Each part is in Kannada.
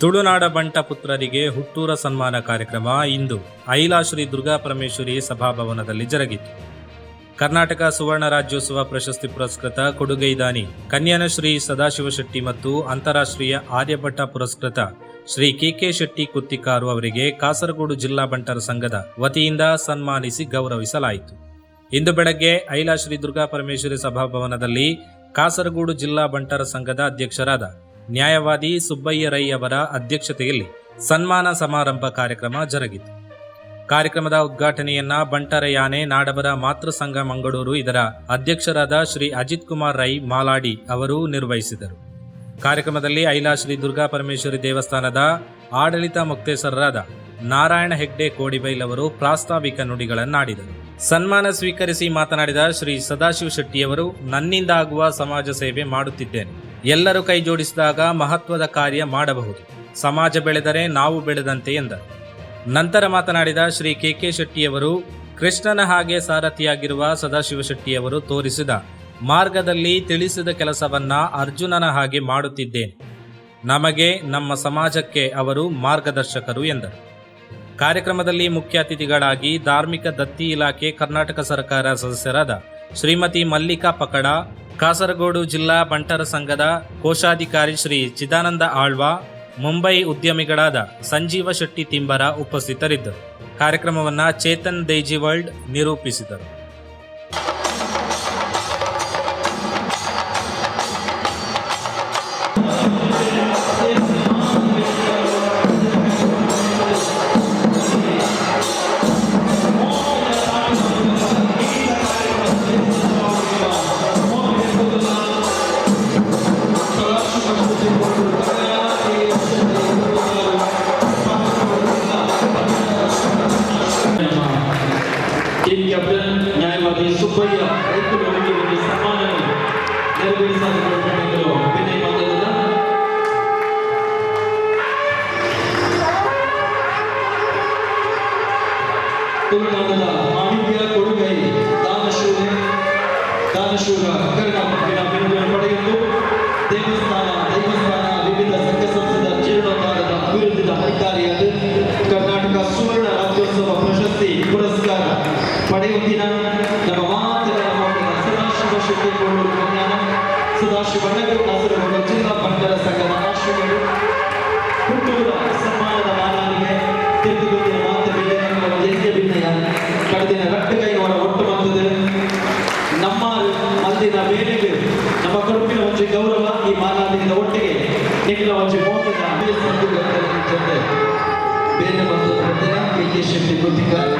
ತುಳುನಾಡ ಬಂಟ ಪುತ್ರರಿಗೆ ಹುಟ್ಟೂರ ಸನ್ಮಾನ ಕಾರ್ಯಕ್ರಮ ಇಂದು ಐಲಾ ಶ್ರೀ ದುರ್ಗಾ ಪರಮೇಶ್ವರಿ ಸಭಾಭವನದಲ್ಲಿ ಜರುಗಿತು. ಕರ್ನಾಟಕ ಸುವರ್ಣ ರಾಜ್ಯೋತ್ಸವ ಪ್ರಶಸ್ತಿ ಪುರಸ್ಕೃತ ಕೊಡುಗೈದಾನಿ ಕನ್ಯಾನ ಶ್ರೀ ಸದಾಶಿವ ಶೆಟ್ಟಿ ಮತ್ತು ಅಂತಾರಾಷ್ಟ್ರೀಯ ಆರ್ಯಭಟ್ಟ ಪುರಸ್ಕೃತ ಶ್ರೀ ಕೆ ಶೆಟ್ಟಿ ಕುತ್ತಿಕಾರು ಅವರಿಗೆ ಕಾಸರಗೋಡು ಜಿಲ್ಲಾ ಬಂಟರ ಸಂಘದ ವತಿಯಿಂದ ಸನ್ಮಾನಿಸಿ ಗೌರವಿಸಲಾಯಿತು. ಇಂದು ಬೆಳಗ್ಗೆ ಐಲಾ ಶ್ರೀ ದುರ್ಗಾ ಪರಮೇಶ್ವರಿ ಸಭಾಭವನದಲ್ಲಿ ಕಾಸರಗೋಡು ಜಿಲ್ಲಾ ಬಂಟರ ಸಂಘದ ಅಧ್ಯಕ್ಷರಾದ ನ್ಯಾಯವಾದಿ ಸುಬ್ಬಯ್ಯ ರೈ ಅವರ ಅಧ್ಯಕ್ಷತೆಯಲ್ಲಿ ಸನ್ಮಾನ ಸಮಾರಂಭ ಕಾರ್ಯಕ್ರಮ ಜರುಗಿತು. ಕಾರ್ಯಕ್ರಮದ ಉದ್ಘಾಟನೆಯನ್ನ ಬಂಟರ ಯಾನೆ ನಾಡವರ ಮಾತೃ ಸಂಘ ಮಂಗಳೂರು ಇದರ ಅಧ್ಯಕ್ಷರಾದ ಶ್ರೀ ಅಜಿತ್ ಕುಮಾರ್ ರೈ ಮಾಲಾಡಿ ಅವರು ನಿರ್ವಹಿಸಿದರು. ಕಾರ್ಯಕ್ರಮದಲ್ಲಿ ಐಲಾ ಶ್ರೀ ದುರ್ಗಾ ಪರಮೇಶ್ವರಿ ದೇವಸ್ಥಾನದ ಆಡಳಿತ ಮುಕ್ತೇಸರರಾದ ನಾರಾಯಣ ಹೆಗ್ಡೆ ಕೋಡಿಬೈಲ್ ಅವರು ಪ್ರಾಸ್ತಾವಿಕ ನುಡಿಗಳನ್ನಾಡಿದರು. ಸನ್ಮಾನ ಸ್ವೀಕರಿಸಿ ಮಾತನಾಡಿದ ಶ್ರೀ ಸದಾಶಿವ ಶೆಟ್ಟಿಯವರು, ನನ್ನಿಂದ ಆಗುವ ಸಮಾಜ ಸೇವೆ ಮಾಡುತ್ತಿದ್ದೇನೆ. ಎಲ್ಲರೂ ಕೈ ಜೋಡಿಸಿದಾಗ ಮಹತ್ವದ ಕಾರ್ಯ ಮಾಡಬಹುದು. ಸಮಾಜ ಬೆಳೆದರೆ ನಾವು ಬೆಳೆದಂತೆ ಎಂದರು. ನಂತರ ಮಾತನಾಡಿದ ಶ್ರೀ ಕೆ ಶೆಟ್ಟಿಯವರು, ಕೃಷ್ಣನ ಹಾಗೆ ಸಾರಥಿಯಾಗಿರುವ ಸದಾಶಿವ ಶೆಟ್ಟಿಯವರು ತೋರಿಸಿದ ಮಾರ್ಗದಲ್ಲಿ ತಿಳಿಸಿದ ಕೆಲಸವನ್ನ ಅರ್ಜುನನ ಹಾಗೆ ಮಾಡುತ್ತಿದ್ದೇನೆ. ನಮಗೆ ನಮ್ಮ ಸಮಾಜಕ್ಕೆ ಅವರು ಮಾರ್ಗದರ್ಶಕರು ಎಂದರು. ಕಾರ್ಯಕ್ರಮದಲ್ಲಿ ಮುಖ್ಯ ಅತಿಥಿಗಳಾಗಿ ಧಾರ್ಮಿಕ ದತ್ತಿ ಇಲಾಖೆ ಕರ್ನಾಟಕ ಸರ್ಕಾರ ಸದಸ್ಯರಾದ ಶ್ರೀಮತಿ ಮಲ್ಲಿಕಾ ಪಕಡ, ಕಾಸರಗೋಡು ಜಿಲ್ಲಾ ಬಂಟರ ಸಂಘದ ಕೋಶಾಧಿಕಾರಿ ಶ್ರೀ ಚಿದಾನಂದ ಆಳ್ವಾ, ಮುಂಬೈ ಉದ್ಯಮಿಗಳಾದ ಸಂಜೀವ ಶೆಟ್ಟಿ ತಿಂಬರ ಉಪಸ್ಥಿತರಿದ್ದರು. ಕಾರ್ಯಕ್ರಮವನ್ನು ಚೇತನ್ ದೇಜಿವರ್ಲ್ಡ್ ನಿರೂಪಿಸಿದರು. ನ್ಯಾಯವಾದಿ ಸುಬ್ಬಯ್ಯ ರೈತರಿಗೆ ಸನ್ಮಾನ ನೆರವೇರಿಸಲು ವಿನಯ ಬಂದಿಲ್ಲ. ತುಳುನಾಡದ ಮಾಹಿತಿಯ ಕೊಡುಗೈ ದಾನಶೂರ ಕರ್ನಾಟಕ ಬಿರುದನ್ನು ಪಡೆಯಲು ದೇವಸ್ಥಾನ ವಿವಿಧ ಸಂಘ ಸಂಸ್ಥೆದ ಜೀರ್ಣೋದ್ಧಾರದ ಅಭಿವೃದ್ಧಿಯ ಅಧಿಕಾರಿಯಾದ ಕರ್ನಾಟಕ ಸುವರ್ಣ ರಾಜ್ಯೋತ್ಸವ ಪ್ರಶಸ್ತಿ ಪುರಸ್ಕಾರ ಪಡೆಯುತ್ತಿನ ನಮ್ಮ ಮಾತೃ ಸದಾಶಿವ ಶೆಟ್ಟಿ ಕೋಳೂರು ಕನ್ಯಾನ ಸದಾಶಿವ ನಗರ ಕಾಸರಗೋಡು ಜಿಲ್ಲಾ ಬಂಟರ ಸಂಘದ ಆಶ್ರಯಗಳು ಹುಟ್ಟೂರ ಸನ್ಮಾನದ ಮಾಲಾಲಿಗೆ ತಿರುಗುತ್ತಿನ ಮಾತುಗಳಿಗೆ ಜೈಸ್ಯ ಭಿನ್ನಯ ಕಳೆದಿನ ರಟ್ಟಗೈನವರ ಒಟ್ಟು ಬಂದது ನಮ್ಮ ಮಲ್ದಿನ ಬೇರೆಗೆ ನಮ್ಮ ಕಡುಪಿನ ಒಂದು ಗೌರವ ಈ ಮಾಲಾಲಿನ ಒಟ್ಟಿಗೆ ನಿಖಿಲ ಒಂದು ಮೋಟದ ಜೊತೆ ಬೇರೆ ಬಂದ ಕೆ ಶೆಟ್ಟಿ ಕುತ್ತಿಕಾರು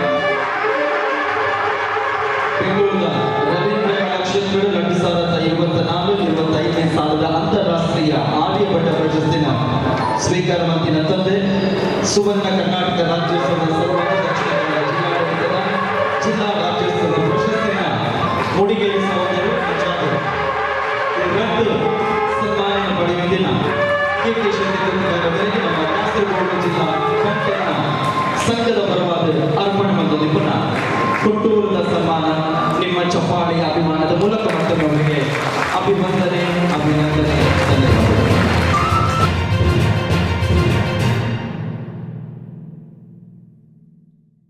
ಬೆಂಗಳೂರಿನ ರವೀಂದ್ರ ಕಲಾಕ್ಷೇತ್ರಗಳು 2024-25ನೇ ಸಾಲದ ಅಂತಾರಾಷ್ಟ್ರೀಯ ಆರ್ಯಭಟ್ಟ ಪ್ರಶಸ್ತಿನ ಸ್ವೀಕಾರ ಮಾಡಿದ ತಂದೆ ಸುವರ್ಣ ಕರ್ನಾಟಕ ರಾಜ್ಯೋತ್ಸವದ ಸರ್ವಾಂಗ ದಕ್ಷಿಣ ಕನ್ನಡ ಜಿಲ್ಲಾ ರಾಜ್ಯೋತ್ಸವ ಪ್ರಶಸ್ತಿನ ಮುಡಿಗೇರಿ ಸಹೋದರರು ಸನ್ಮಾನ ಪಡೆಯುತ್ತಿನ ಕೆ ಶೆಟ್ಟಿ ಕುತ್ತಿಕಾರವರಿಗೆ ನಮ್ಮ ಕಾಸರಗೋಡು ಜಿಲ್ಲಾ ಬಂಟರ ಸಂಘದ ಪರವಾದ ಅರ್ಪಣೆ ಬಂದಲ್ಲಿ ಪುನಃ ಹುಟ್ಟೂರದ ಸನ್ಮಾನ ನಿಮ್ಮ ಚಪ್ಪಾಳೆಯ ಅಭಿಮಾನದ ಮೂಲಕ ಮತ್ತೊಮ್ಮೆ ಅಭಿನಂದನೆ ಧನ್ಯವಾದಗಳು.